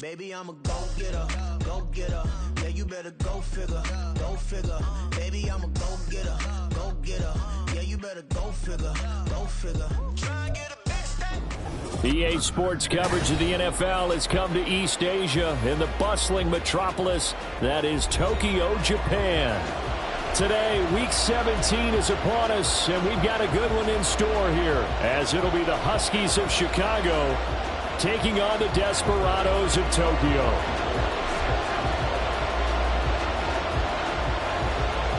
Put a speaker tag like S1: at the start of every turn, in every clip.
S1: Baby, I'm a go-getter, go-getter. Yeah, you better go figure, go figure. Baby, I'm a go-getter, go-getter. Yeah, you better go figure, go figure. Try and get a big step.
S2: EA Sports coverage of the NFL has come to East Asia in the bustling metropolis that is Tokyo, Japan. Today, Week 17 is upon us, and we've got a good one in store here, as it'll be the Huskies of Chicago taking on the Desperados of Tokyo.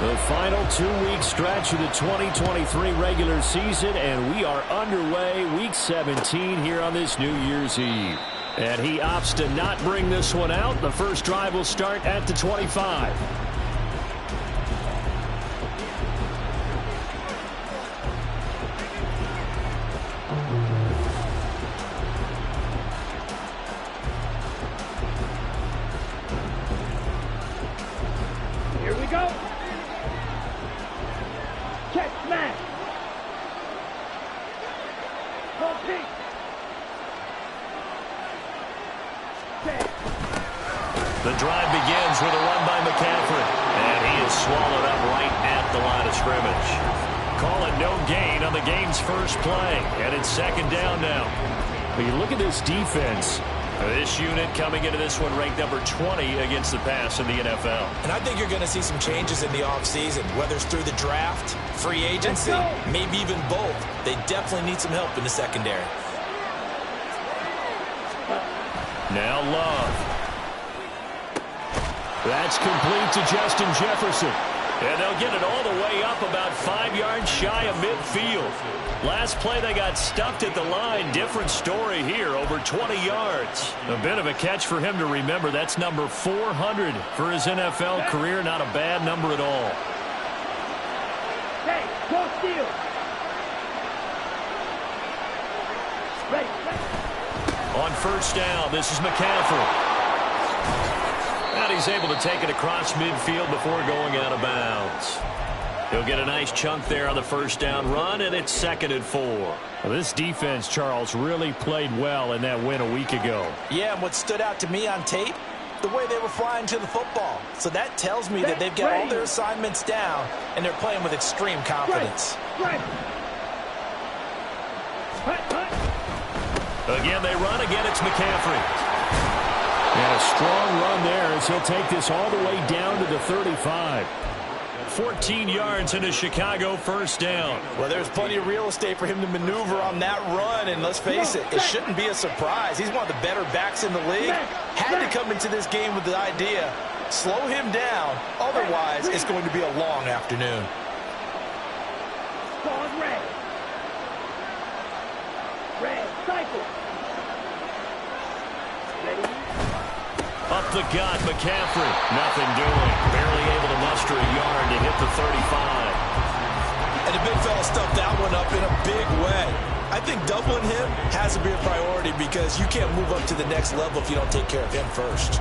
S2: The final 2-week stretch of the 2023 regular season, and we are underway Week 17 here on this New Year's Eve. And he opts to not bring this one out. The first drive will start at the 25. The drive begins with a run by McCaffrey, and he is swallowed up right at the line of scrimmage. Call it no gain on the game's first play, and it's second down now. But you look at this defense. This unit coming into this one ranked number 20 against the pass in the NFL.
S3: And I think you're going to see some changes in the offseason, whether it's through the draft, free agency, maybe even both. They definitely need some help in the secondary.
S2: Now Love. That's complete to Justin Jefferson. And they'll get it all the way up about 5 yards shy of midfield. Last play they got stuffed at the line. Different story here, over 20 yards. A bit of a catch for him to remember. That's number 400 for his NFL career. Not a bad number at all.
S4: Hey, go steal. Ready.
S2: On first down, this is McCaffrey. And he's able to take it across midfield before going out of bounds. He'll get a nice chunk there on the first down run, and it's 2nd and 4. Well, this defense, Charles, really played well in that win a week ago.
S3: Yeah, and what stood out to me on tape, the way they were flying to the football. So that tells me that they've got all their assignments down, and they're playing with extreme confidence.
S2: Again, they run. Again, it's McCaffrey. And a strong run there as he'll take this all the way down to the 35. 14 yards into Chicago, first down.
S3: Well, there's plenty of real estate for him to maneuver on that run, and let's face it, it shouldn't be a surprise. He's one of the better backs in the league. Had to come into this game with the idea, slow him down, otherwise it's going to be a long afternoon.
S4: Red, cycle. Ready.
S2: Up the gut, McCaffrey. Nothing doing. Barely able to muster a yard to hit the 35.
S3: And the big fella stuffed that one up in a big way. I think doubling him has to be a priority because you can't move up to the next level if you don't take care of him first.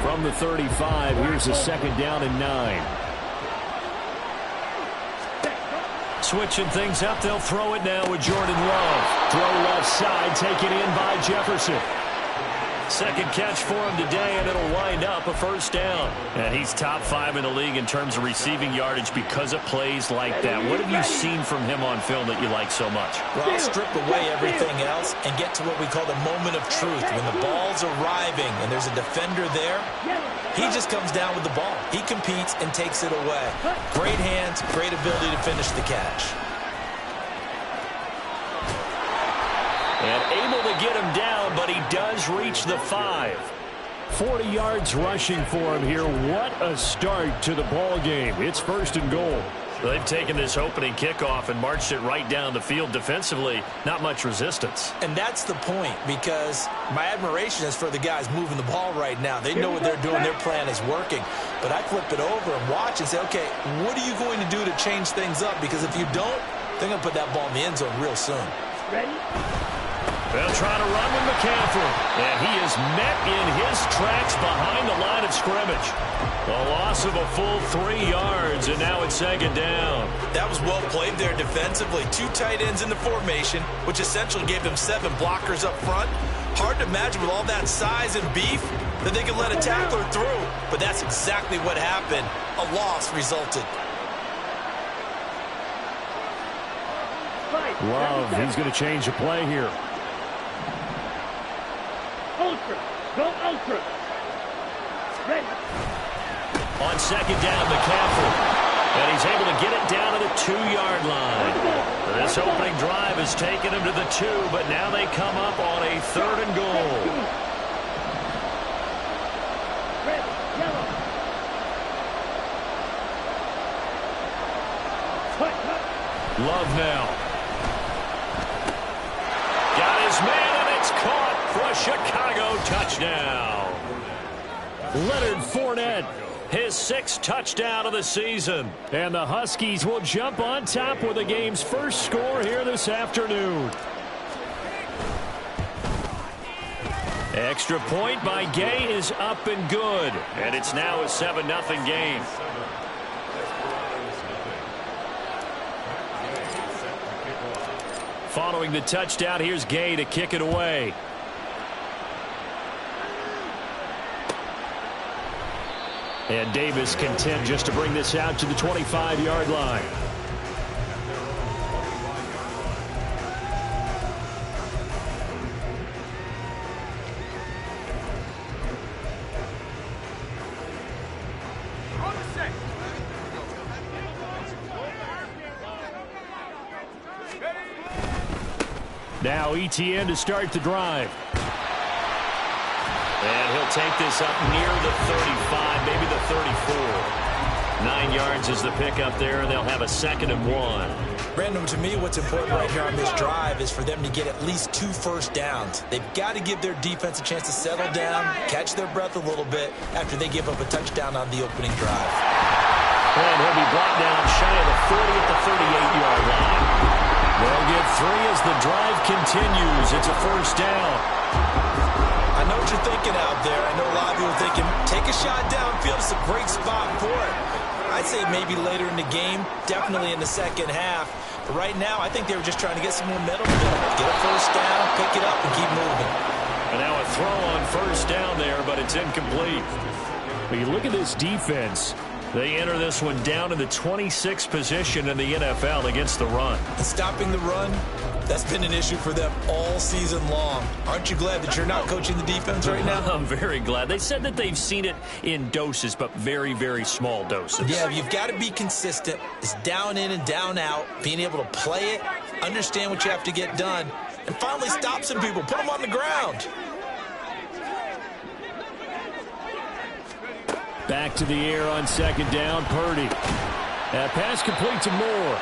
S2: From the 35, here's a 2nd down and 9. Switching things up, they'll throw it now with Jordan Love. Throw left side, taken in by Jefferson. Second catch for him today, and it'll wind up a first down. And he's top 5 in the league in terms of receiving yardage because of plays like that. What have you seen from him on film that you like so much?
S3: Well, I'll strip away everything else and get to what we call the moment of truth. When the ball's arriving and there's a defender there, he just comes down with the ball. He competes and takes it away. Great hands, great ability to finish the catch.
S2: And able to get him down, but he does reach the 5. 40 yards rushing for him here. What a start to the ball game. It's 1st and goal. They've taken this opening kickoff and marched it right down the field defensively. Not much resistance.
S3: And that's the point, because my admiration is for the guys moving the ball right now. They know what they're doing. Their plan is working. But I flip it over and watch and say, okay, what are you going to do to change things up? Because if you don't, they're going to put that ball in the end zone real soon.
S4: Ready?
S2: They'll try to run with McCaffrey. And he is met in his tracks behind the line of scrimmage. A loss of a full 3 yards, and now it's second down.
S3: That was well played there defensively. 2 tight ends in the formation, which essentially gave them 7 blockers up front. Hard to imagine with all that size and beef that they could let a tackler through. But that's exactly what happened. A loss resulted.
S2: Love, he's going to change the play here.
S4: Ultra. Go ultra. Ready.
S2: On second down, McCaffrey. And he's able to get it down to the 2-yard line. This opening drive has taken him to the 2, but now they come up on a 3rd and goal.
S4: Red, yellow.
S2: Love now. Got his man, and it's caught for a Chicago touchdown. Leonard Fournette, his 6th touchdown of the season. And the Huskies will jump on top with the game's first score here this afternoon. Extra point by Gay is up and good. And it's now a 7-0 game. Following the touchdown, here's Gay to kick it away. And Davis content just to bring this out to the 25-yard line. Now ETN to start the drive. And he'll take this up near the 35, maybe the 34. 9 yards is the pickup there, and they'll have a 2nd and 1.
S3: Brandon, to me, what's important right here on this drive is for them to get at least 2 first downs. They've got to give their defense a chance to settle down, catch their breath a little bit after they give up a touchdown on the opening drive.
S2: And he'll be brought down shy of the 40 at the 38-yard line. They'll get 3 as the drive continues. It's a first down.
S3: I know what you're thinking out there. I know a lot of you are thinking, take a shot downfield. It's a great spot for it. I'd say maybe later in the game, definitely in the second half. But right now, I think they were just trying to get some momentum built. Get a first down, pick it up, and keep moving.
S2: And now a throw on first down there, but it's incomplete. But you look at this defense. They enter this one down in the 26th position in the NFL against the run.
S3: And stopping the run, that's been an issue for them all season long. Aren't you glad that you're not coaching the defense right now?
S2: I'm very glad. They said that they've seen it in doses, but very, very small doses.
S3: Yeah, you've got to be consistent. It's down in and down out, being able to play it, understand what you have to get done, and finally stop some people, put them on the ground.
S2: Back to the air on second down, Purdy. That pass complete to Moore.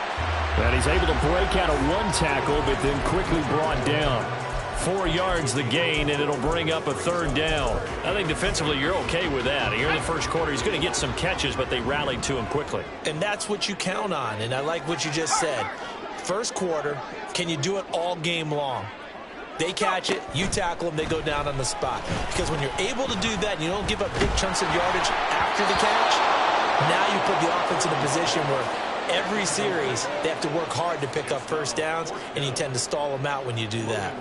S2: And he's able to break out of 1 tackle, but then quickly brought down. 4 yards the gain, and it'll bring up a 3rd down. I think defensively you're okay with that. Here in the first quarter, he's going to get some catches, but they rallied to him quickly.
S3: And that's what you count on, and I like what you just said. First quarter, can you do it all game long? They catch it, you tackle them, they go down on the spot. Because when you're able to do that and you don't give up big chunks of yardage after the catch, now you put the offense in a position where every series they have to work hard to pick up first downs, and you tend to stall them out when you do that.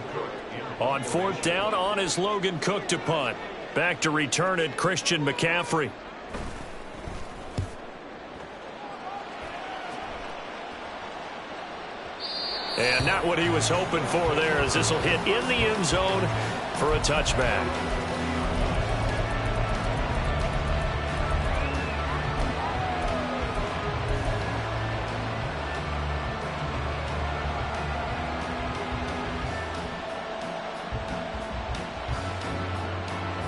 S2: On 4th down, on is Logan Cook to punt. Back to return it, Christian McCaffrey. And not what he was hoping for there, as this will hit in the end zone for a touchback.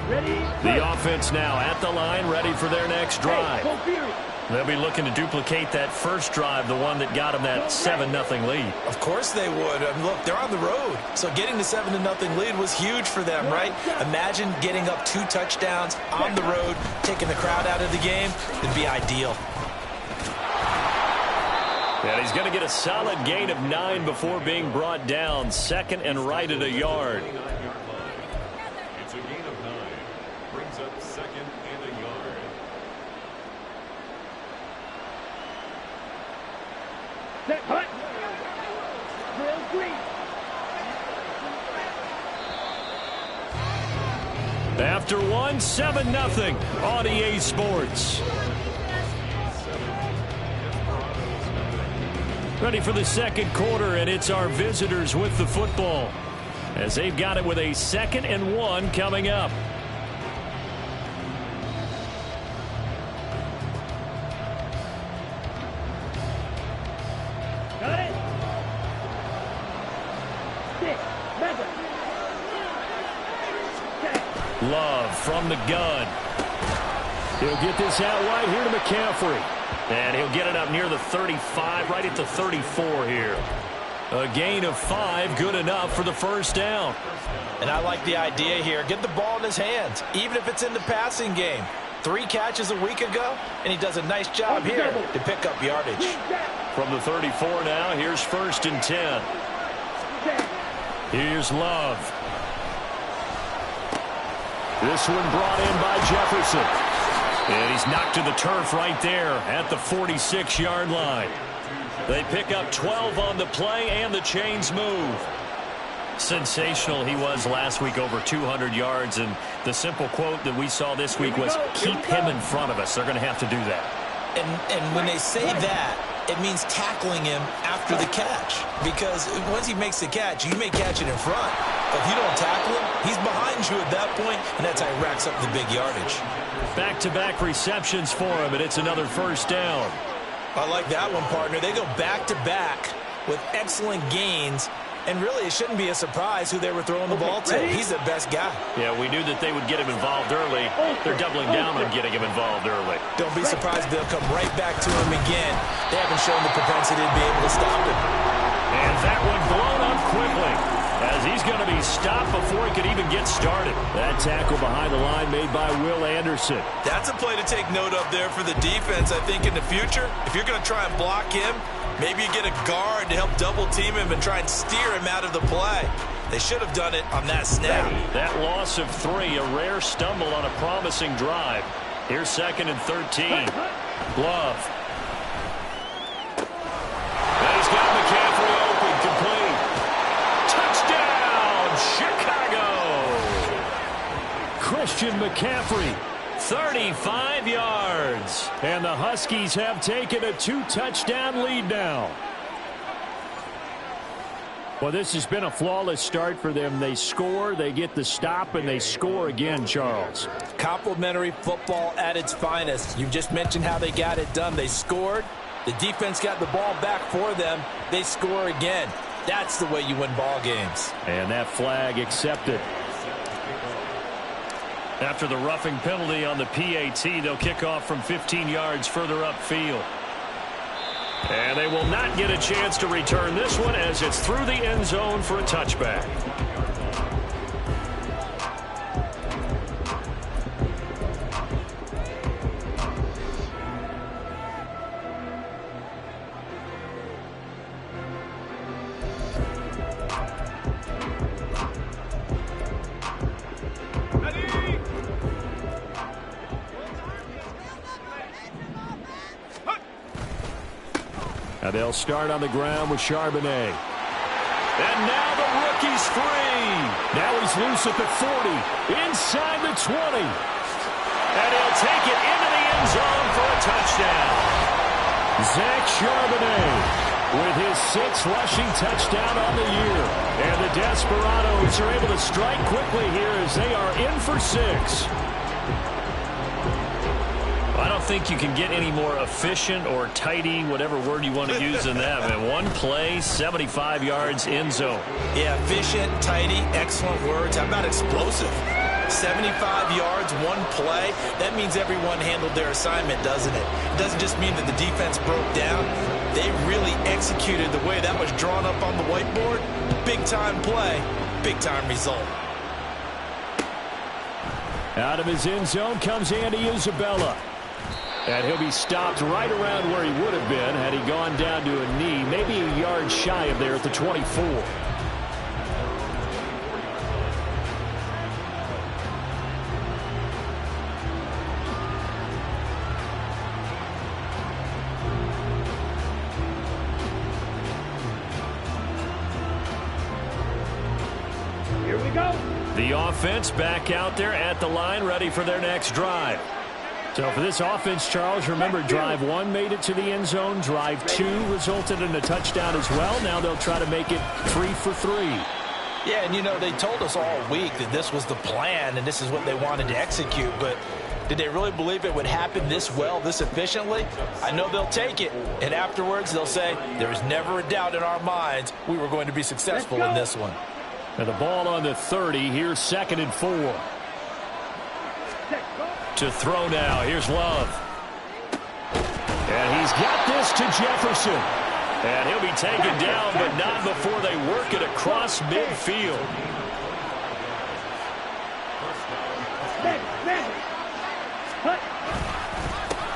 S4: Ready?
S2: The offense now at the line, ready for their next drive.
S4: Go Fury.
S2: They'll be looking to duplicate that first drive, the one that got them that 7-0 lead.
S3: Of course they would. I mean, look, they're on the road. So getting the 7-0 lead was huge for them, right? Imagine getting up 2 touchdowns on the road, taking the crowd out of the game. It'd be ideal.
S2: And he's going to get a solid gain of 9 before being brought down. Second and right at a yard.
S5: It's a gain of 9. Brings up second and a yard.
S4: Set, hut. Drill green.
S2: After one, 7-0 on EA Sports. Ready for the second quarter, and it's our visitors with the football as they've got it with a 2nd and 1 coming up.
S4: Got it. 6, 7.
S2: Love from the gun. He'll get this out right here to McCaffrey. And he'll get it up near the 35, right at the 34 here. A gain of 5, good enough for the first down.
S3: And I like the idea here. Get the ball in his hands, even if it's in the passing game. 3 catches a week ago, and he does a nice job here to pick up yardage.
S2: From the 34 now, here's 1st and 10. Here's Love. This one brought in by Jefferson. And he's knocked to the turf right there at the 46-yard line. They pick up 12 on the play, and the chains move. Sensational he was last week, over 200 yards. And the simple quote that we saw this week was, keep him in front of us. They're going to have to do that.
S3: And when they say that, it means tackling him after the catch. Because once he makes the catch, you may catch it in front. But if you don't tackle him, he's behind you at that point, and that's how he racks up the big yardage.
S2: Back-to-back receptions for him, and it's another first down.
S3: I like that one, partner. They go back-to-back with excellent gains. And really, it shouldn't be a surprise who they were throwing the ball to. He's the best guy.
S2: Yeah, we knew that they would get him involved early. They're doubling down on getting him involved early.
S3: Don't be surprised if they'll come right back to him again. They haven't shown the propensity to be able to stop him.
S2: And that one blown up quickly, as he's going to be stopped before he could even get started. That tackle behind the line made by Will Anderson.
S3: That's a play to take note of there for the defense, I think, in the future. If you're going to try and block him, maybe you get a guard to help double-team him and try and steer him out of the play. They should have done it on that snap.
S2: That loss of 3, a rare stumble on a promising drive. Here's 2nd and 13. Love. And he's got McCaffrey open, complete. Touchdown, Chicago! Christian McCaffrey, 35 yards. And the Huskies have taken a 2-touchdown lead now. Well, this has been a flawless start for them. They score, they get the stop, and they score again, Charles.
S3: Complimentary football at its finest. You just mentioned how they got it done. They scored. The defense got the ball back for them. They score again. That's the way you win ball games.
S2: And that flag accepted. After the roughing penalty on the PAT, they'll kick off from 15 yards further upfield. And they will not get a chance to return this one as it's through the end zone for a touchback. Now they'll start on the ground with Charbonnet. And now the rookie's free. Now he's loose at the 40, inside the 20. And he'll take it into the end zone for a touchdown. Zach Charbonnet with his 6th rushing touchdown on the year. And the Desperados are able to strike quickly here as they are in for 6. I don't think you can get any more efficient or tidy, whatever word you want to use in that. Man, one play, 75 yards, end zone.
S3: Yeah, efficient, tidy, excellent words. How about explosive? 75 yards, one play. That means everyone handled their assignment, doesn't it? It doesn't just mean that the defense broke down. They really executed the way that was drawn up on the whiteboard. Big-time play, big-time result.
S2: Out of his end zone comes Andy Isabella. And he'll be stopped right around where he would have been had he gone down to a knee, maybe a yard shy of there at the 24.
S4: Here we go.
S2: The offense back out there at the line, ready for their next drive. So for this offense, Charles, remember, drive 1 made it to the end zone. Drive 2 resulted in a touchdown as well. Now they'll try to make it 3 for 3.
S3: Yeah, and, you know, they told us all week that this was the plan and this is what they wanted to execute. But did they really believe it would happen this well, this efficiently? I know they'll take it. And afterwards, they'll say, there was never a doubt in our minds we were going to be successful in this one.
S2: And the ball on the 30. Here's 2nd and 4. To throw now. Here's Love. And he's got this to Jefferson. And he'll be taken down, but not before they work it across midfield.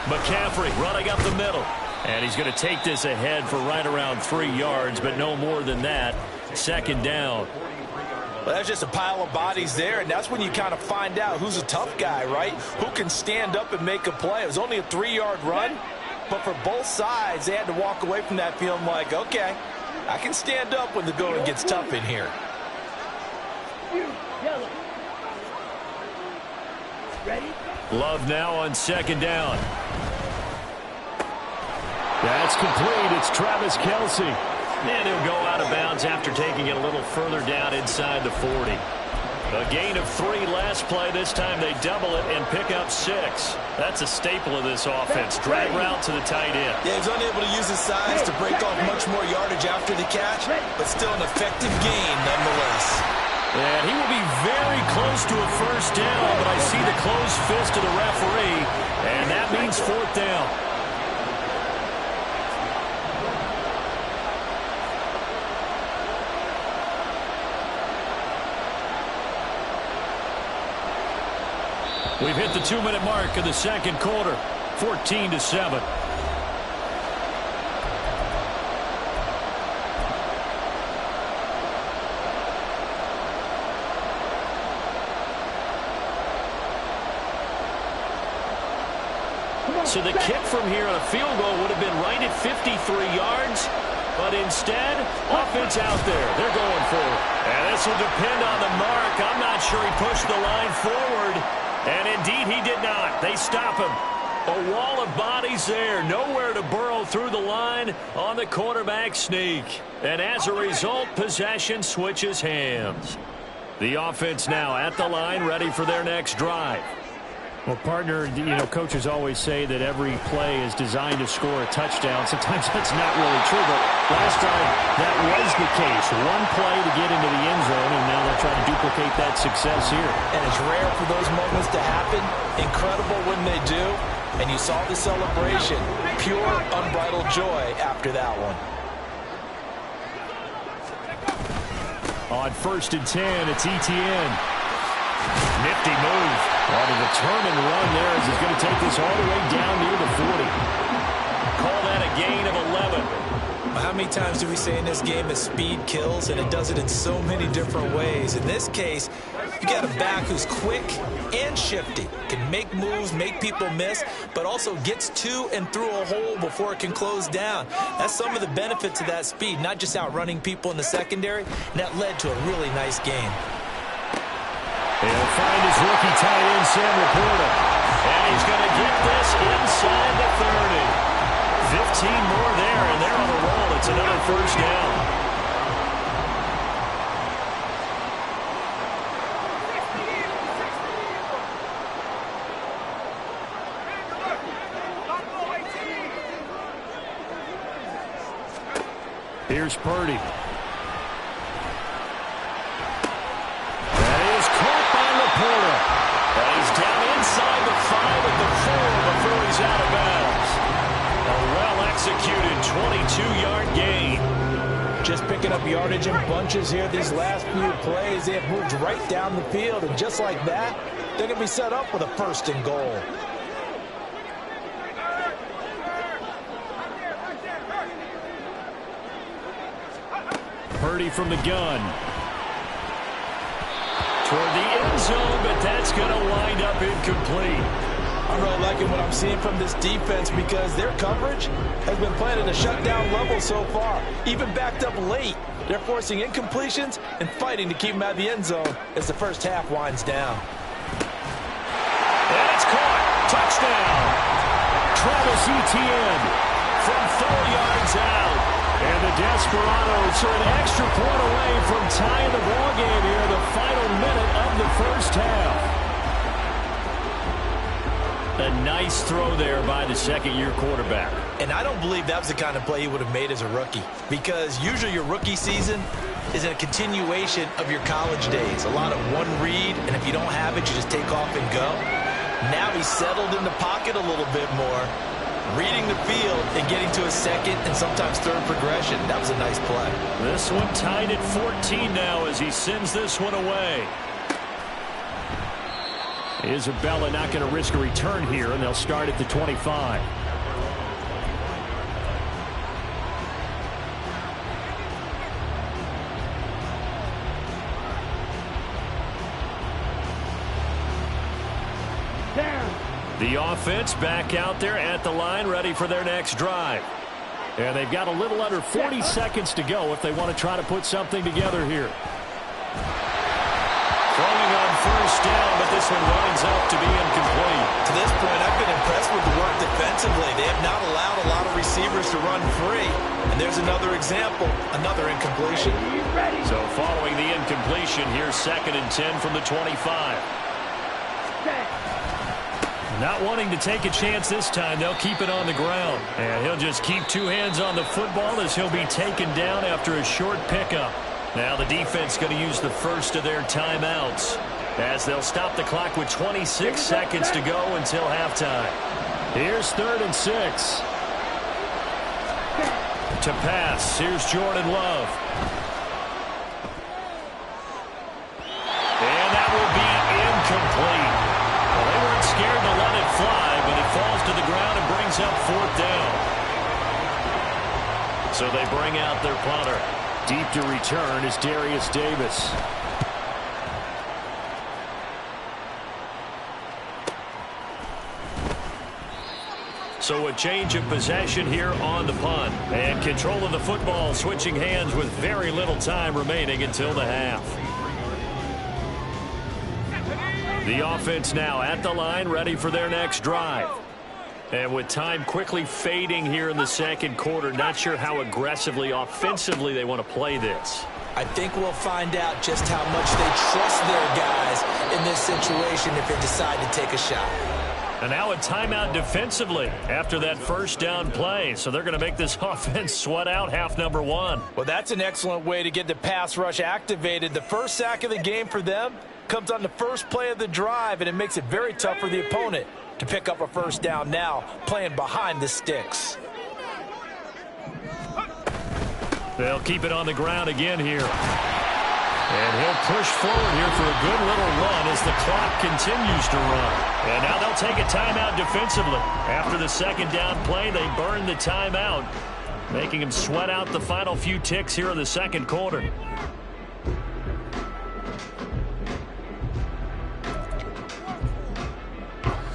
S2: McCaffrey running up the middle. And he's going to take this ahead for right around 3 yards, but no more than that. 2nd down.
S3: Well, that's just a pile of bodies there, and that's when you kind of find out who's a tough guy, right? Who can stand up and make a play. It was only a 3-yard run, but for both sides, they had to walk away from that feeling like, okay, I can stand up when the going gets tough in here.
S2: Love now on 2nd down. That's complete. It's Travis Kelce. And he'll go out of bounds after taking it a little further down inside the 40. A gain of 3 last play. This time they double it and pick up 6. That's a staple of this offense. Drag route to the tight end.
S3: Yeah, he's unable to use his size to break off much more yardage after the catch, but still an effective gain nonetheless.
S2: And he will be very close to a first down, but I see the closed fist of the referee, and that means 4th down. We've hit the 2-minute mark of the 2nd quarter, 14-7. So the kick from here on a field goal would have been right at 53 yards. But instead, offense out there. They're going for it. And this will depend on the mark. I'm not sure he pushed the line forward. And indeed, he did not. They stop him. A wall of bodies there. Nowhere to burrow through the line on the quarterback sneak. And as a result, possession switches hands. The offense now at the line, ready for their next drive. Well, partner, you know, coaches always say that every play is designed to score a touchdown. Sometimes that's not really true, but last time that was the case. One play to get into the end zone, and now they'll try to duplicate that success here.
S3: And it's rare for those moments to happen. Incredible when they do. And you saw the celebration. Pure, unbridled joy after that one.
S2: On 1st and 10, it's Etienne. Nifty move. On a determined run there as he's going to take this all the way down near the 40. Call that a gain of 11.
S3: How many times do we say in this game that speed kills, and it does it in so many different ways? In this case, you got a back who's quick and shifty, can make moves, make people miss, but also gets to and through a hole before it can close down. That's some of the benefits of that speed, not just outrunning people in the secondary, and that led to a really nice game.
S2: He'll find his rookie tight end, Sam Laporta. And he's going to get this inside the 30. 15 more there, and they're on a roll. It's another first down. Here's Purdy. Laporta. And he's down inside the 5 at the 4 before he's out of bounds. A well-executed 22-yard gain.
S3: Just picking up yardage in bunches here these last few plays. They have moved right down the field, and just like that, they're going to be set up with a 1st and goal.
S2: Purdy from the gun. Toward the end zone, but that's going to wind up incomplete.
S3: I'm really liking what I'm seeing from this defense because their coverage has been playing at a shutdown level so far. Even backed up late, they're forcing incompletions and fighting to keep them out of the end zone as the first half winds down.
S2: And it's caught. Touchdown. Travis Etienne from 4 yards out. And the Desperados are an extra point away from tying the ballgame here, the final minute of the first half. A nice throw there by the second-year quarterback.
S3: And I don't believe that was the kind of play he would have made as a rookie, because usually your rookie season is a continuation of your college days. A lot of one read, and if you don't have it, you just take off and go. Now he's settled in the pocket a little bit more, reading the field and getting to a second and sometimes third progression. That was a nice play.
S2: This one tied at 14 now as he sends this one away. Isabella not going to risk a return here, and they'll start at the 25. The offense back out there at the line, ready for their next drive. And they've got a little under 40 seconds to go if they want to try to put something together here. Throwing on first down, but this one winds up to be incomplete.
S3: To this point, I've been impressed with the work defensively. They have not allowed a lot of receivers to run free. And there's another example, another incompletion.
S2: So following the incompletion, here's 2nd and 10 from the 25. Not wanting to take a chance this time, they'll keep it on the ground. And he'll just keep 2 hands on the football as he'll be taken down after a short pickup. Now the defense going to use the first of their timeouts as they'll stop the clock with 26 seconds to go until halftime. Here's 3rd and 6. To pass, here's Jordan Love. And that will be incomplete. Well, they weren't scared to let it fly, but it falls to the ground and brings up 4th down. So they bring out their punter. Deep to return is Darius Davis. So a change of possession here on the punt. And control of the football switching hands with very little time remaining until the half. The offense now at the line, ready for their next drive. And with time quickly fading here in the second quarter, not sure how aggressively, offensively they want to play this.
S3: I think we'll find out just how much they trust their guys in this situation if they decide to take a shot.
S2: And now a timeout defensively after that first down play. So they're going to make this offense sweat out half number 1.
S3: Well, that's an excellent way to get the pass rush activated. The first sack of the game for them comes on the first play of the drive, and it makes it very tough for the opponent to pick up a first down now, playing behind the sticks.
S2: They'll keep it on the ground again here. And he'll push forward here for a good little run as the clock continues to run. And now they'll take a timeout defensively. After the second down play, they burn the timeout, making him sweat out the final few ticks here in the second quarter.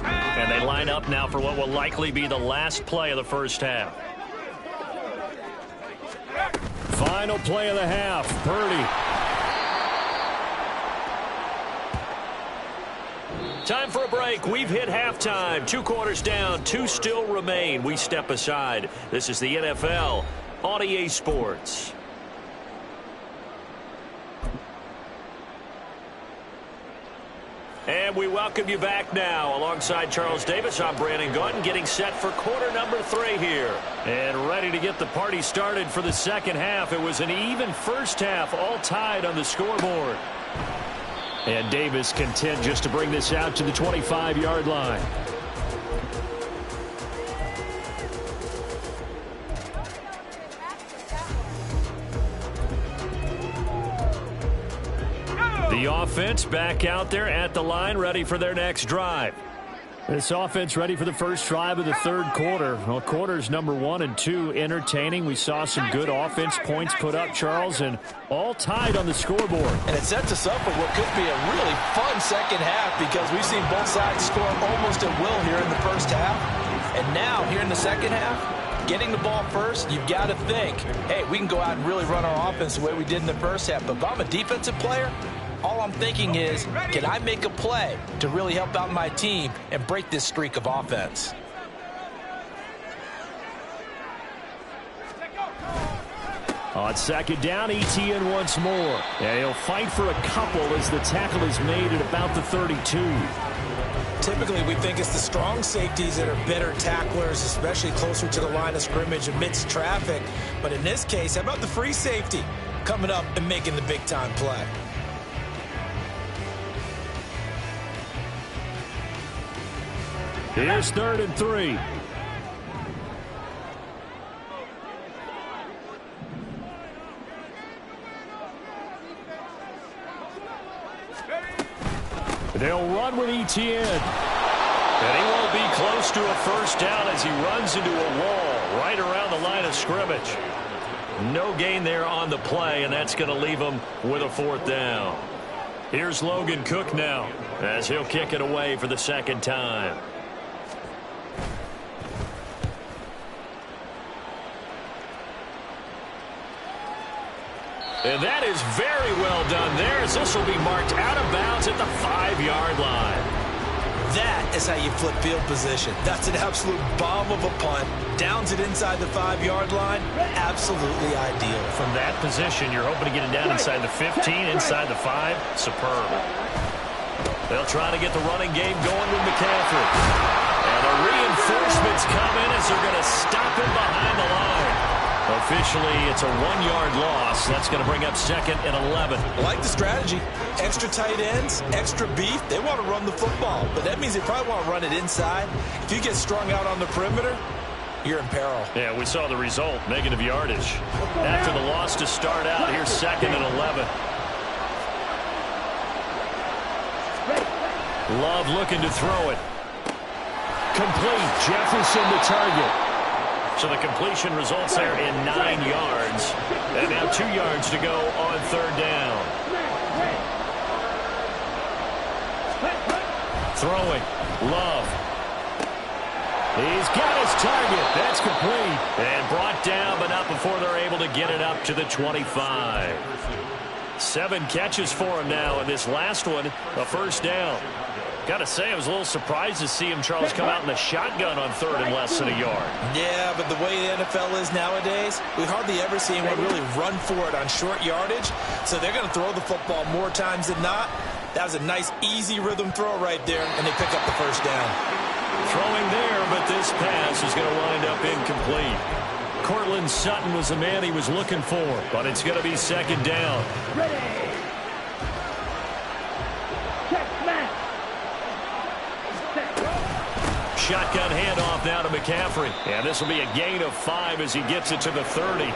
S2: And they line up now for what will likely be the last play of the first half. Final play of the half, Purdy. Time for a break. We've hit halftime. 2 quarters down, 2 still remain. We step aside. This is the NFL on EA Sports. And we welcome you back now. Alongside Charles Davis, I'm Brandon Gautin, getting set for quarter number 3 here. And ready to get the party started for the second half. It was an even first half, all tied on the scoreboard. And Davis content just to bring this out to the 25-yard line. The offense back out there at the line, ready for their next drive. This offense ready for the first drive of the third quarter. Well, quarters number 1 and 2 entertaining. We saw some good offense points put up, Charles, and all tied on the scoreboard.
S3: And it sets us up for what could be a really fun second half because we've seen both sides score almost at will here in the first half. And now, here in the second half, getting the ball first, you've got to think, hey, we can go out and really run our offense the way we did in the first half. But if I'm a defensive player, all I'm thinking is, can I make a play to really help out my team and break this streak of offense?
S2: On second down, Etienne once more. And he'll fight for a couple as the tackle is made at about the 32.
S3: Typically, we think it's the strong safeties that are better tacklers, especially closer to the line of scrimmage amidst traffic. But in this case, how about the free safety coming up and making the big-time play?
S2: Here's 3rd and 3. They'll run with Etienne. And he won't be close to a first down as he runs into a wall right around the line of scrimmage. No gain there on the play, and that's going to leave him with a 4th down. Here's Logan Cook now as he'll kick it away for the second time. And that is very well done there as this will be marked out of bounds at the 5-yard line.
S3: That is how you flip field position. That's an absolute bomb of a punt. Downs it inside the 5-yard line. Absolutely ideal.
S2: From that position, you're hoping to get it down inside the 15, inside the 5. Superb. They'll try to get the running game going with McCaffrey. And the reinforcements come in as they're going to stop him behind the line. Officially, it's a 1-yard loss. That's going to bring up 2nd and 11.
S3: I like the strategy. Extra tight ends, extra beef. They want to run the football, but that means they probably want to run it inside. If you get strung out on the perimeter, you're in peril.
S2: Yeah, we saw the result, negative yardage. After the loss to start out, here's 2nd and 11. Love looking to throw it. Complete. Jefferson the target. So the completion results there in 9 yards. And now 2 yards to go on 3rd down. Throwing. Love. He's got his target. That's complete. And brought down, but not before they're able to get it up to the 25. 7 catches for him now, and this last one, a 1st down. Got to say, I was a little surprised to see him, Charles, come out in the shotgun on 3rd and less than a yard.
S3: Yeah, but the way the NFL is nowadays, we hardly ever see anyone really run for it on short yardage. So they're going to throw the football more times than not. That was a nice, easy rhythm throw right there, and they pick up the 1st down.
S2: Throwing there, but this pass is going to wind up incomplete. Cortland Sutton was the man he was looking for, but it's going to be 2nd down.
S4: Ready.
S2: Shotgun handoff now to McCaffrey. And this will be a gain of 5 as he gets it to the 30.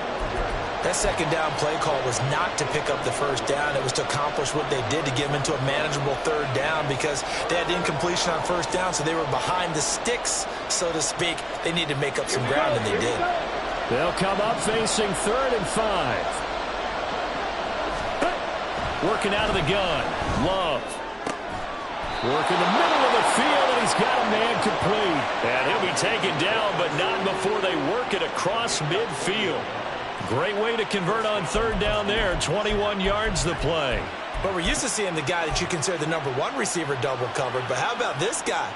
S3: That 2nd down play call was not to pick up the 1st down. It was to accomplish what they did to get them into a manageable 3rd down because they had incompletion on 1st down, so they were behind the sticks, so to speak. They needed to make up some ground, and they did.
S2: They'll come up facing 3rd and 5. Working out of the gun. Love. Working the middle of the field, and he's got a man complete. And he'll be taken down, but not before they work it across midfield. Great way to convert on 3rd down there. 21 yards the play.
S3: But we're used to seeing the guy that you consider the #1 receiver double covered. But how about this guy?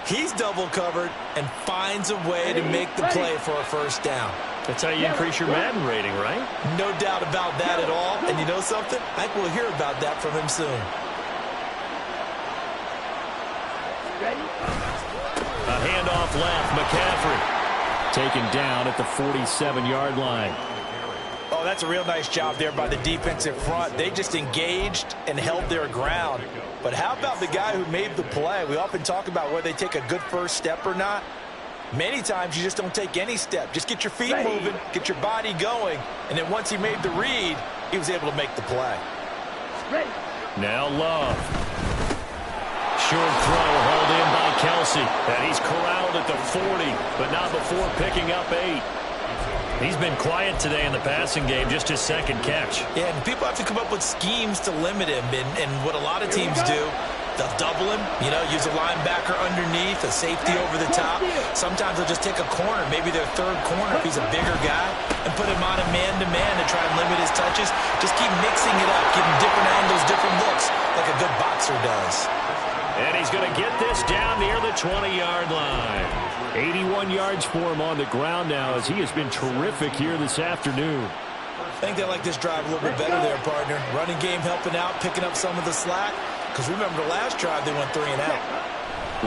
S3: He's double covered and finds a way to make the play for a 1st down.
S2: That's how you increase your Madden rating, right?
S3: No doubt about that at all. And you know something? I think we'll hear about that from him soon.
S2: A handoff left. McCaffrey taken down at the 47-yard line.
S3: Oh, that's a real nice job there by the defensive front. They just engaged and held their ground. But how about the guy who made the play? We often talk about whether they take a good first step or not. Many times you just don't take any step. Just get your feet moving, get your body going, and then once he made the read, he was able to make the play.
S2: Now Love. Short throw hauled in by Kelsey, and he's corralled at the 40, but not before picking up 8. He's been quiet today in the passing game, just his second catch.
S3: Yeah, and people have to come up with schemes to limit him, and what a lot of teams do, they'll double him, use a linebacker underneath, a safety over the top. Sometimes they'll just take a corner, maybe their third corner if he's a bigger guy, and put him on a man-to-man to try and limit his touches. Just keep mixing it up, give him different angles, different looks, like a good boxer does.
S2: And he's going to get this down near the 20-yard line. 81 yards for him on the ground now, as he has been terrific here this afternoon.
S3: I think they like this drive a little bit better there, partner. Running game helping out, picking up some of the slack. Because remember, the last drive, they went 3 and out.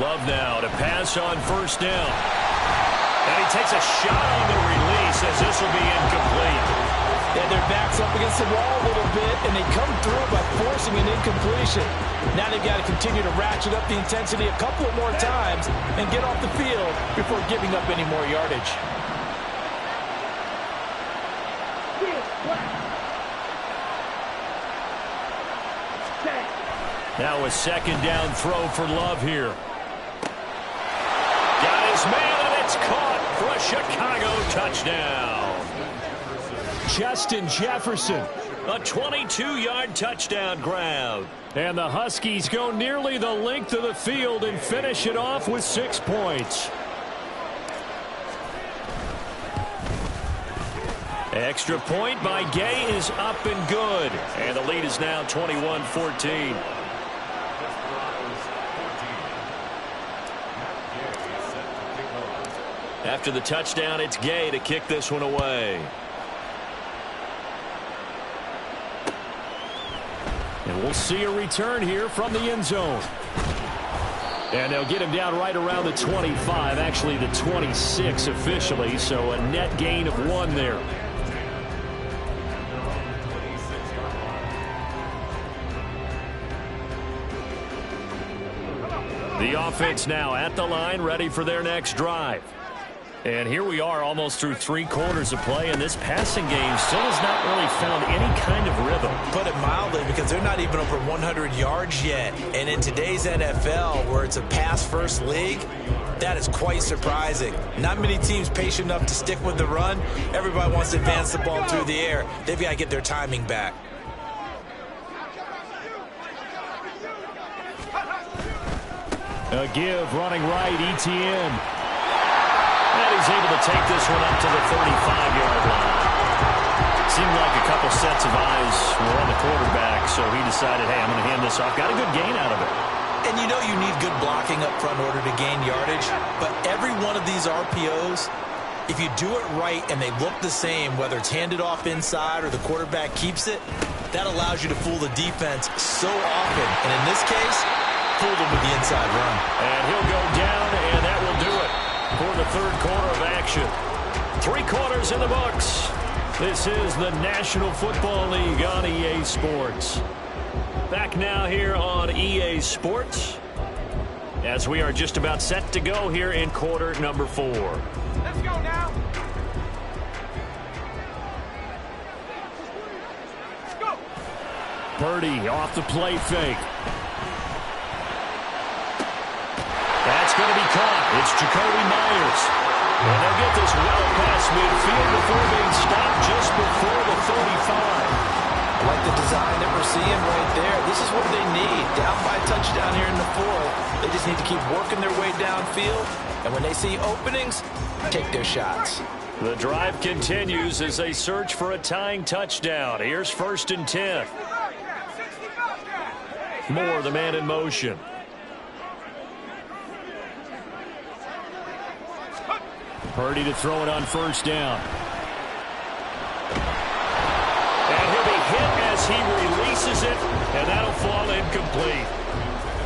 S2: Love now to pass on first down. And he takes a shot on the release, as this will be incomplete.
S3: Yeah, their back's up against the wall a little bit, and they come through by forcing an incompletion. Now they've got to continue to ratchet up the intensity a couple of more times and get off the field before giving up any more yardage.
S2: Now a second down throw for Love here. Got his man, and it's caught for a Chicago touchdown. Justin Jefferson, a 22-yard touchdown grab. And the Huskies go nearly the length of the field and finish it off with 6 points. Extra point by Gay is up and good. And the lead is now 21-14. After the touchdown, it's Gay to kick this one away. And we'll see a return here from the end zone. And they'll get him down right around the 25, actually the 26 officially, so a net gain of 1 there. The offense now at the line, ready for their next drive. And here we are almost through 3 quarters of play, and this passing game still has not really found any kind of rhythm.
S3: Put it mildly, because they're not even over 100 yards yet. And in today's NFL, where it's a pass-first league, that is quite surprising. Not many teams patient enough to stick with the run. Everybody wants to advance the ball through the air. They've got to get their timing back.
S2: A give running right, ETN. And he's able to take this one up to the 35-yard line. Seemed like a couple sets of eyes were on the quarterback, so he decided, hey, I'm going to hand this off. Got a good gain out of it.
S3: And you know you need good blocking up front in order to gain yardage, but every one of these RPOs, if you do it right and they look the same, whether it's handed off inside or the quarterback keeps it, that allows you to fool the defense so often. And in this case, fooled him with the inside run.
S2: And he'll go down, and that will do it for the third quarter of action. 3 quarters in the books. This is the National Football League on EA Sports. Back now here on EA Sports, as we are just about set to go here in quarter number 4.
S4: Let's go now. Let's go.
S2: Purdy off the play fake. That's going to be caught. It's Jacoby Myers. And they'll get this well past midfield before being stopped just before the 35.
S3: I like the design that we're seeing right there. This is what they need. Down by a touchdown here in the 4th. They just need to keep working their way downfield. And when they see openings, take their shots.
S2: The drive continues as they search for a tying touchdown. Here's 1st and 10. Moore, the man in motion. Purdy to throw it on 1st down. And he'll be hit as he releases it, and that'll fall incomplete.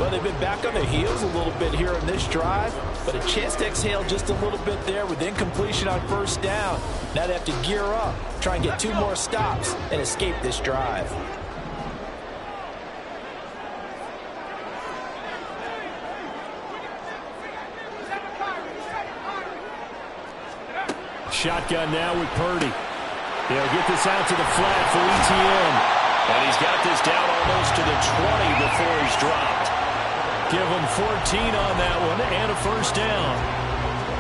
S3: Well, they've been back on their heels a little bit here on this drive, but a chance to exhale just a little bit there with incompletion on 1st down. Now they have to gear up, try and get 2 more stops, and escape this drive.
S2: Shotgun now with Purdy. They'll get this out to the flat for ETN. And he's got this down almost to the 20 before he's dropped. give them 14 on that one and a first down.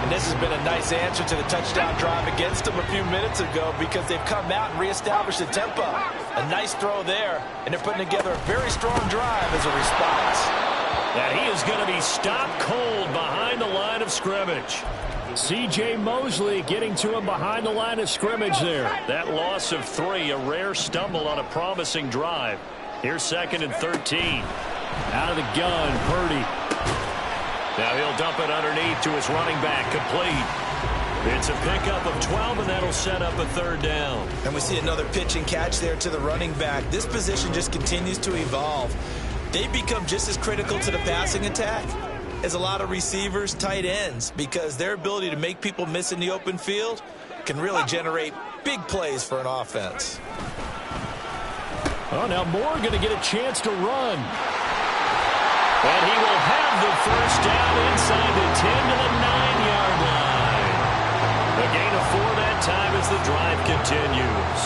S3: And this has been a nice answer to the touchdown drive against them a few minutes ago because they've come out and reestablished the tempo. A nice throw there, and they're putting together a very strong drive as a response.
S2: And he is going to be stopped cold behind the line of scrimmage. C.J. Mosley getting to him behind the line of scrimmage there. That loss of 3, a rare stumble on a promising drive. Here's 2nd and 13. Out of the gun, Purdy. Now he'll dump it underneath to his running back, complete. It's a pickup of 12, and that'll set up a 3rd down.
S3: And we see another pitch and catch there to the running back. This position just continues to evolve. They become just as critical to the passing attack as a lot of receivers, tight ends, because their ability to make people miss in the open field can really generate big plays for an offense.
S2: Oh, now Moore going to get a chance to run. And he will have the first down inside the 10 to the 9-yard line. A gain of 4 that time as the drive continues.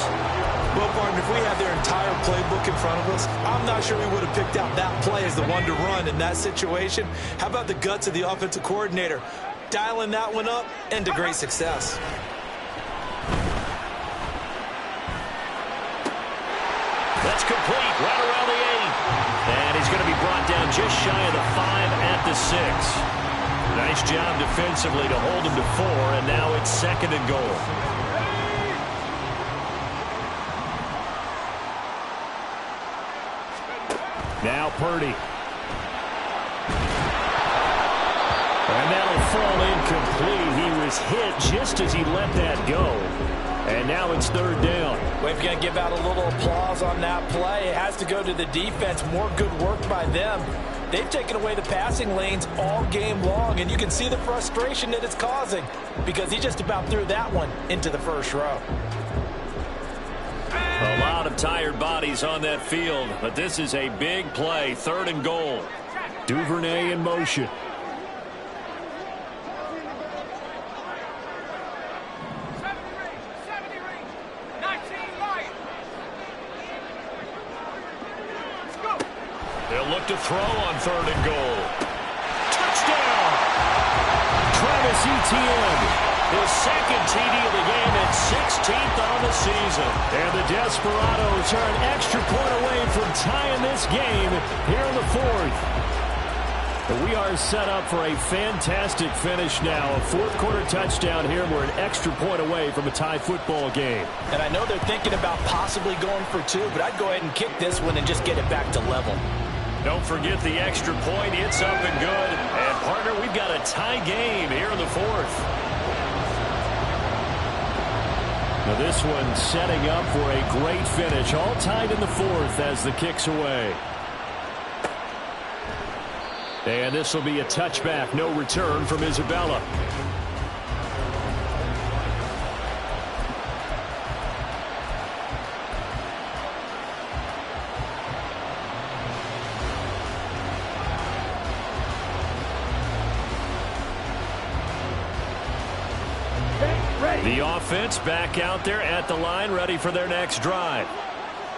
S3: Well, partner, if we had their entire playbook in front of us, I'm not sure we would have picked out that play as the one to run in that situation. How about the guts of the offensive coordinator? Dialing that one up into great success.
S2: That's complete right around the 8. And he's going to be brought down just shy of the 5 at the 6. Nice job defensively to hold him to 4, and now it's 2nd and goal. Now Purdy. And that'll fall incomplete. He was hit just as he let that go. And now it's 3rd down.
S3: We've got to give out a little applause on that play. It has to go to the defense. More good work by them. They've taken away the passing lanes all game long, and you can see the frustration that it's causing because he just about threw that one into the first row.
S2: A lot of tired bodies on that field, but this is a big play. 3rd and goal. Duvernay in motion. They'll look to throw on 3rd and goal. Touchdown! Travis Etienne, his 2nd TD of the game and 16th on the season. And the Desperados are an extra point away from tying this game here in the 4th. We are set up for a fantastic finish now. A 4th quarter touchdown here. We're an extra point away from a tie football game.
S3: And I know they're thinking about possibly going for 2, but I'd go ahead and kick this one and just get it back to level.
S2: Don't forget the extra point. It's up and good. And, partner, we've got a tie game here in the 4th. Now this one setting up for a great finish. All tied in the 4th as the kick's away. And this will be a touchback. No return from Isabella. The offense back out there at the line, ready for their next drive.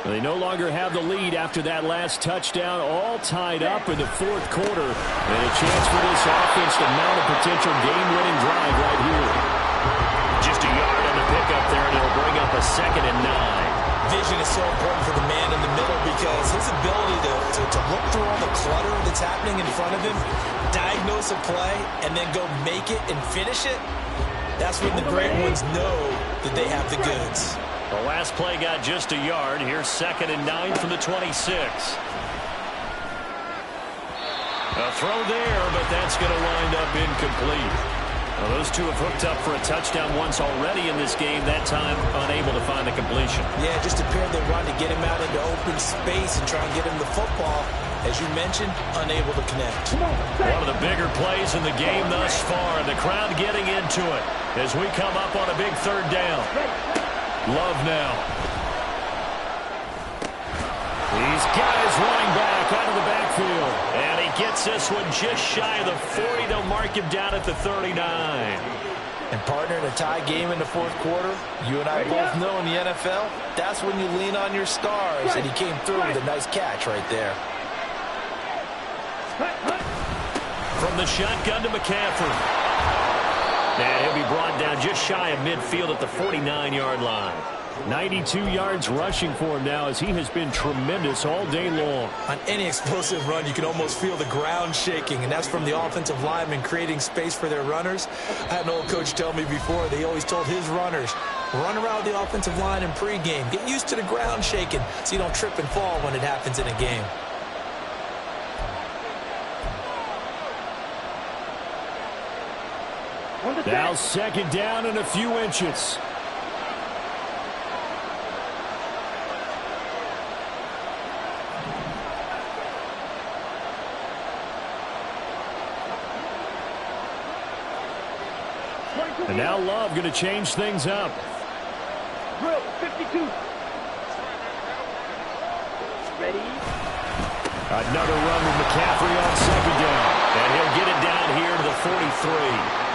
S2: They no longer have the lead after that last touchdown, all tied up in the 4th quarter. And a chance for this offense to mount a potential game-winning drive right here. Just a yard on the pickup there, and it'll bring up a 2nd and 9.
S3: Vision is so important for the man in the middle because his ability to look through all the clutter that's happening in front of him, diagnose a play, and then go make it and finish it, that's when the great ones know that they have the goods.
S2: The last play got just a yard. Here's 2nd and 9 from the 26. A throw there, but that's going to wind up incomplete. Well, those two have hooked up for a touchdown once already in this game, that time unable to find the completion.
S3: Yeah, just a pair they run to get him out into open space and try and get him the football. As you mentioned, unable to connect.
S2: One of the bigger plays in the game thus far, and the crowd getting into it as we come up on a big 3rd down. Love now. These guys running back out of the backfield. And he gets this one just shy of the 40. They'll mark him down at the 39.
S3: And partner, in a tie game in the 4th quarter, you and I both know in the NFL, that's when you lean on your stars. And he came through with a nice catch right there.
S2: from the shotgun to McCaffrey. And he'll be brought down just shy of midfield at the 49-yard line. 92 yards rushing for him now as he has been tremendous all day long.
S3: On any explosive run, you can almost feel the ground shaking, and that's from the offensive linemen creating space for their runners. I had an old coach tell me before, they always told his runners, run around the offensive line in pregame. Get used to the ground shaking so you don't trip and fall when it happens in a game.
S2: Now second down and a few inches. And now Love going to change things up.
S4: Drill, 52. Ready?
S2: Another run with McCaffrey on second down. And he'll get it down here to the 43.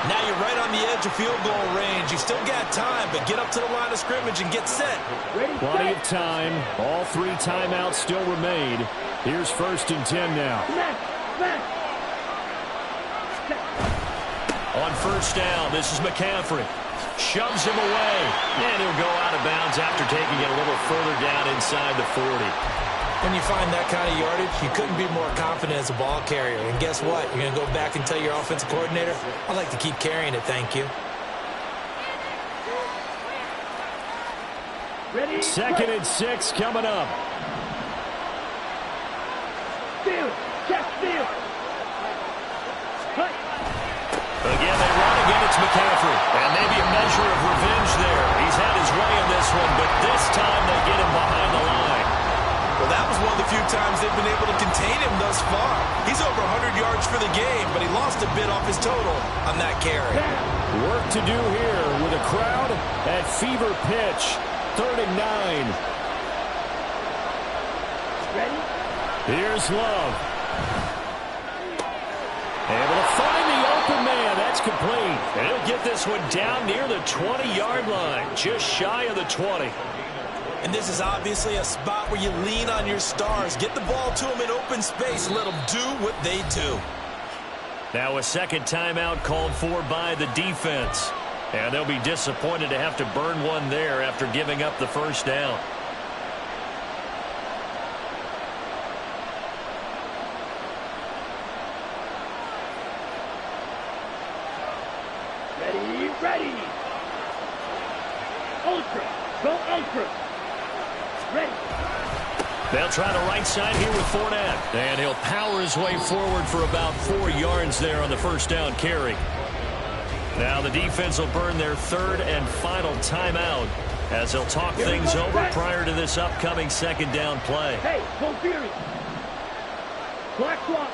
S3: Now you're right on the edge of field goal range. You still got time, but get up to the line of scrimmage and get set.
S2: Plenty of time. All 3 timeouts still remain. Here's 1st and 10 now. On 1st down, this is McCaffrey. Shoves him away. And he'll go out of bounds after taking it a little further down inside the 40.
S3: When you find that kind of yardage, you couldn't be more confident as a ball carrier. And guess what? You're going to go back and tell your offensive coordinator, I'd like to keep carrying it, thank you.
S4: Ready?
S2: 2nd and 6 coming up.
S4: Steal. Check steal.
S2: Again, they run again. It's McCaffrey. And maybe a measure of revenge there. He's had his way in this one, but this time they get him behind the line.
S3: Well, that was one of the few times they've been able to contain him thus far. He's over 100 yards for the game, but he lost a bit off his total on that carry.
S2: Work to do here with a crowd at fever pitch. 3rd and 9.
S4: Ready?
S2: Here's Love. Able to find the open man. That's complete. And he'll get this one down near the 20-yard line, just shy of the 20.
S3: And this is obviously a spot where you lean on your stars. Get the ball to them in open space. Let them do what they do.
S2: Now a second timeout called for by the defense. And they'll be disappointed to have to burn one there after giving up the 1st down.
S4: Ready. Ultra. Go ultra. Ready.
S2: They'll try the right side here with Fournette. And he'll power his way forward for about 4 yards there on the 1st down carry. Now the defense will burn their 3rd and final timeout as they'll talk things over prior to this upcoming 2nd down play.
S4: Hey, go Fury. Black clock.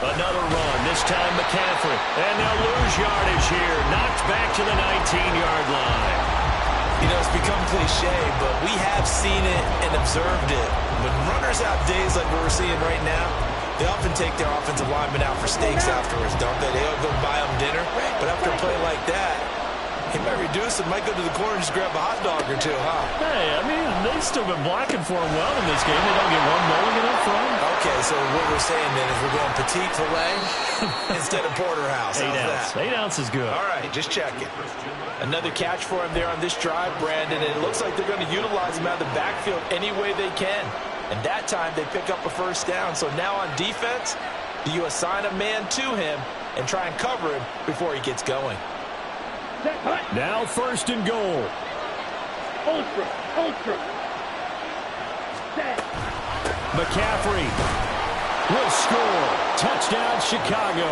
S2: Another run, this time McCaffrey. And they'll lose yardage here. Knocked back to the 19-yard line.
S3: You know, it's become cliche, but we have seen it and observed it. When runners have days like we're seeing right now, they often take their offensive linemen out for steaks afterwards, don't they? They'll go buy them dinner. But after a play like that, he might reduce it, might go to the corner and just grab a hot dog or two, huh?
S2: Hey, I mean, they've still been blocking for him well in this game. They don't get one mulligan up front.
S3: Okay, so what we're saying then is we're going petite filet instead of porterhouse. How's that?
S2: 8 ounce is good.
S3: All right, just checking. Another catch for him there on this drive, Brandon, and it looks like they're going to utilize him out of the backfield any way they can. And that time they pick up a 1st down. So now on defense, do you assign a man to him and try and cover him before he gets going?
S2: Now 1st and goal.
S4: Ultra. Set.
S2: McCaffrey will score. Touchdown, Chicago.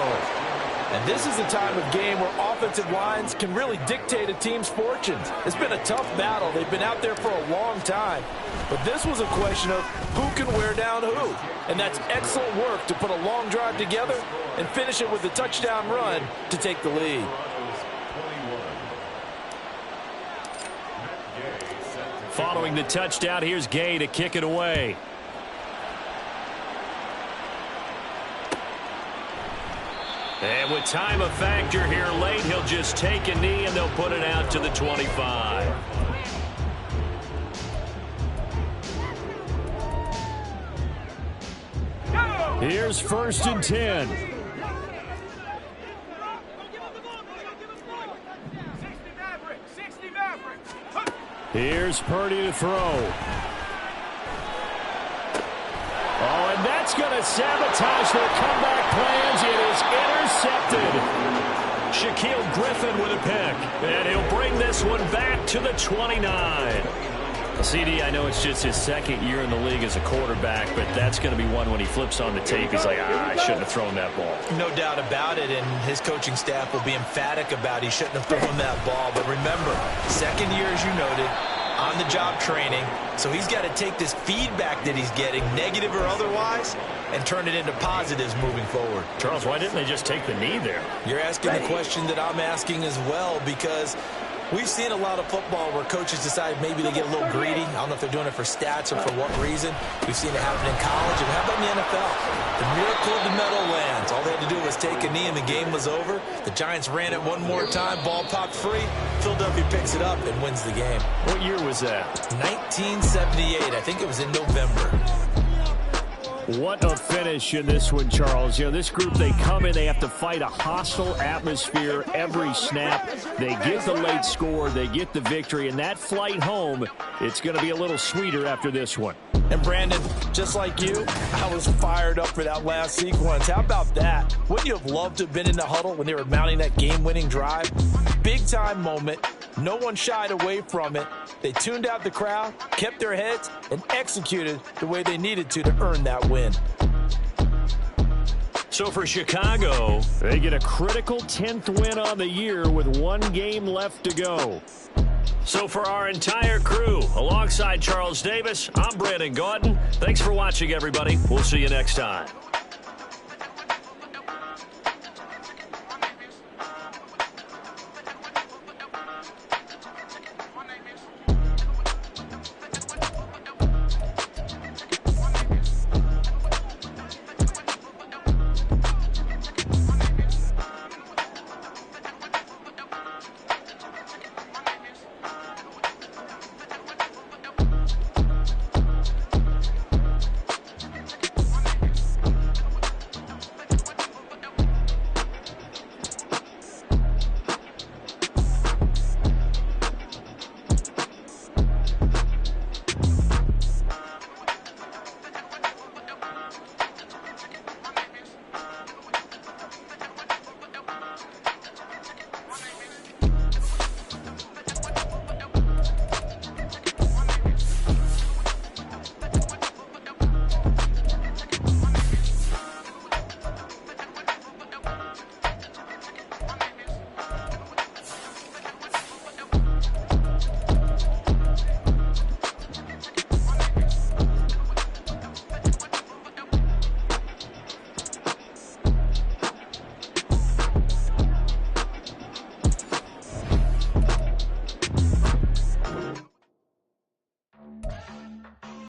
S3: And this is a time of game where offensive lines can really dictate a team's fortunes. It's been a tough battle. They've been out there for a long time. But this was a question of who can wear down who. And that's excellent work to put a long drive together and finish it with a touchdown run to take the lead.
S2: Following the touchdown, here's Gay to kick it away. And with time a factor here late, he'll just take a knee and they'll put it out to the 25. Here's 1st and 10. Here's Purdy to throw. Oh, and that's going to sabotage their comeback plans. It is intercepted. Shaquille Griffin with a pick. And he'll bring this one back to the 29. CD, I know it's just his 2nd year in the league as a quarterback, but that's going to be one when he flips on the tape. He's like, I shouldn't have thrown that ball.
S3: No doubt about it, and his coaching staff will be emphatic about he shouldn't have thrown that ball. But remember, 2nd year, as you noted, on-the-job training, so he's got to take this feedback that he's getting, negative or otherwise, and turn it into positives moving forward.
S2: Charles, why didn't they just take the knee there?
S3: You're asking the question that I'm asking as well, because we've seen a lot of football where coaches decide maybe they get a little greedy. I don't know if they're doing it for stats or for what reason. We've seen it happen in college. And how about in the NFL? The miracle of the Meadowlands. All they had to do was take a knee and the game was over. The Giants ran it one more time. Ball popped free. Philadelphia picks it up and wins the game.
S2: What year was that?
S3: 1978. I think it was in November.
S2: What a finish in this one, Charles. You know, this group, they come in, they have to fight a hostile atmosphere every snap. They get the late score, they get the victory, and that flight home, it's going to be a little sweeter after this one.
S3: And Brandon, just like you, I was fired up for that last sequence. How about that? Wouldn't you have loved to have been in the huddle when they were mounting that game-winning drive? Big-time moment. No one shied away from it. They tuned out the crowd, kept their heads, and executed the way they needed to earn that win.
S2: So for Chicago, they get a critical 10th win on the year with 1 game left to go. So for our entire crew, alongside Charles Davis, I'm Brandon Gaudin. Thanks for watching, everybody. We'll see you next time.